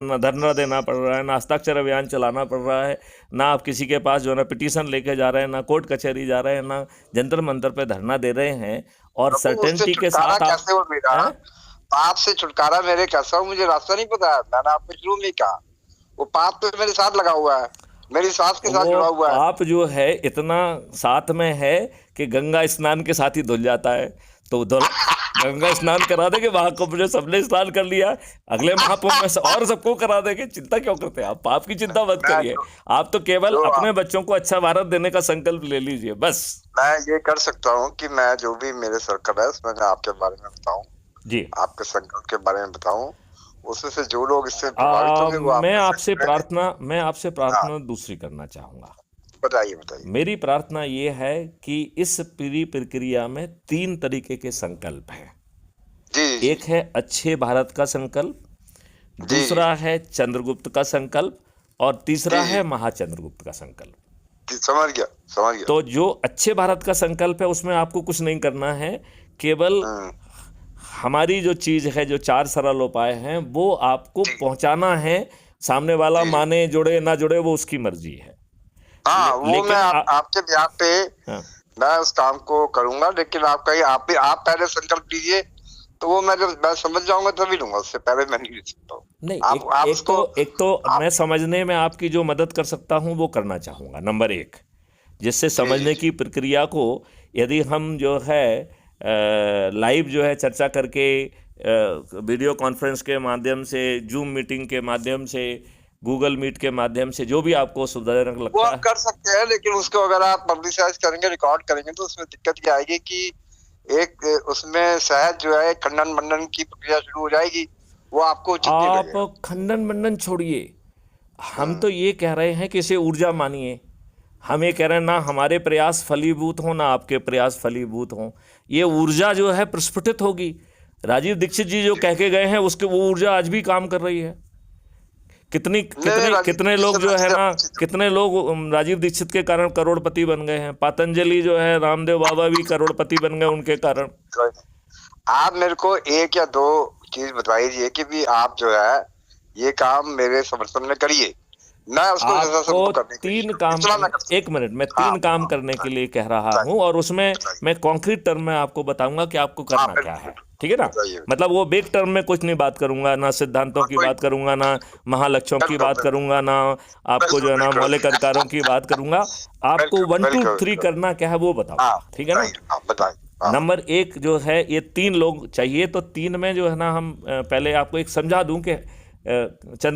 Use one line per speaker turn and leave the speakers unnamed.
ना धरना देना पड़ रहा है, ना हस्ताक्षर अभियान चलाना पड़ रहा है, ना आप किसी के पास जो है ना पिटीशन लेके जा रहे हैं, ना कोर्ट कचहरी जा रहे हैं, ना जंतर मंतर पे धरना दे रहे हैं, और
प्रभु उससे
सर्टेनिटी के
छुटकारा
साथ आप
कैसे हो मेरा?
हैं?
पाप से छुटकारा मेरे कैसा हो? मुझे रास्ता नहीं पता है। मैंने आपको शुरू में कहा वो पाप तो मेरे साथ लगा हुआ है, मेरी सांस के साथ
वो
जुड़ा हुआ है।
पाप जो है इतना साथ में है कि गंगा स्नान के साथ ही धुल जाता है। तो गंगा स्नान करा देंगे, महाकुंभ जो सबने स्नान कर लिया, अगले महाकुंभ में और सबको करा देंगे। चिंता क्यों करते हैं आप? पाप की चिंता मत
मैं
करिए। आप तो केवल
जो
अपने बच्चों को अच्छा भारत देने का संकल्प ले लीजिए बस।
मैं ये कर सकता हूँ कि मैं जो भी मेरे सर्कल है उसमें मैं आपके बारे में बताऊं,
जी,
आपके संकल्प के बारे में बताऊं, उसमें से जो लोग इससे प्रभावित होंगे वो
मैं
आपके
आपसे
साथ जुड़ेंगे। हाँ,
प्रार्थना दूसरी करना चाहूंगा।
बताइए बताइए।
मेरी प्रार्थना ये है कि इस पूरी प्रक्रिया में 3 तरीके के संकल्प हैं।
जी जी
एक है अच्छे भारत का संकल्प,
जी जी
दूसरा है चंद्रगुप्त का संकल्प, और तीसरा
जी जी
है महाचंद्रगुप्त का संकल्प।
जी, समझ गया समझ गया।
तो जो अच्छे भारत का संकल्प है उसमें आपको कुछ नहीं करना है, केवल
हम्म,
हमारी जो चीज़ है, जो 4 सरल उपाय हैं, वो आपको
जी
पहुंचाना है। सामने वाला
जी।
माने जुड़े ना जुड़े वो उसकी मर्जी है।
हाँ, वो मैं
लेकिन
आपके ब्याह पे
हाँ,
मैं उस काम को करूंगा, लेकिन आपका ही आप पहले संकल्प लीजिए, तो वो मैं जब मैं समझ जाऊंगा तभी लूंगा, उससे पहले मैं नहीं ले सकता हूँ।
नहीं,
आप उसको
एक तो मैं
आप
समझने में आपकी जो मदद कर सकता हूं वो करना चाहूँगा, नंबर एक, जिससे
जी जी
समझने
जी
की प्रक्रिया को यदि हम जो है लाइव जो है चर्चा करके, वीडियो कॉन्फ्रेंस के माध्यम से, जूम मीटिंग के माध्यम से, गूगल मीट के माध्यम से, जो भी आपको सुविधाजनक
वो
लगता
आप
है।
कर सकते हैं, लेकिन उसको अगर आप पब्लिसाइज करेंगे, रिकॉर्ड करेंगे, तो उसमें दिक्कत ये आएगी कि एक उसमें सहज जो है खंडन मंडन की प्रक्रिया शुरू हो जाएगी, वो आपको उचित नहीं
आप
लगेगा।
खंडन मंडन छोड़िए, हम
हम्म,
तो ये कह रहे हैं कि इसे ऊर्जा मानिए। हम ये कह रहे हैं ना हमारे प्रयास फलीभूत हों, ना आपके प्रयास फलीभूत हों, ये ऊर्जा जो है प्रस्फुटित होगी। राजीव दीक्षित जी जो
जी
कह के गए हैं उसके वो ऊर्जा आज भी काम कर रही है। कितनी
नहीं,
कितने
राजनीति
कितने
जी
लोग
से
जो
मैं
है
सीधे
ना,
परिचित हूँ।
कितने लोग राजीव दीक्षित के कारण करोड़पति बन गए हैं। पतंजलि जो है, रामदेव बाबा भी करोड़पति बन गए उनके कारण।
कोई नहीं। आप मेरे को एक या दो चीज बता दीजिए कि भी आप जो है ये काम मेरे समर्थन में करिए, मैं उसको जैसा
आपको
संभव करने की कोशिश
3
करूँ,
काम,
इतना मैं कर
एक
सकता
मिनट, मैं
हूँ। हाँ
3 काम
हाँ,
करने के
बताइए
लिए कह रहा
बताइए
हूं, और उसमें
बताइए।
मैं कॉन्क्रीट टर्म में आपको बताऊंगा कि आपको
हाँ
करना क्या
बिल्कुल
है।
बिल्कुल,
ठीक है ना?
बताइए बताइए।
मतलब वो बेक टर्म में कुछ नहीं बात करूंगा, ना सिद्धांतों
हाँ
की
कोई
बात करूंगा, ना महालक्ष्यों की
बिल्कुल
बात
बिल्कुल
करूंगा, ना आपको जो
बिल्कुल
है ना
बिल्कुल
मौलिक अधिकारों की बात करूंगा। आपको
बिल्कुल
1 2
बिल्कुल
3
बिल्कुल।
करना क्या है वो
हाँ
बताऊंगा। ठीक है ना?
बताइए, हाँ बताइए, हाँ
नंबर एक जो है, ये 3 लोग चाहिए, तो 3 में जो है ना हम पहले आपको एक समझा दूं कि चंद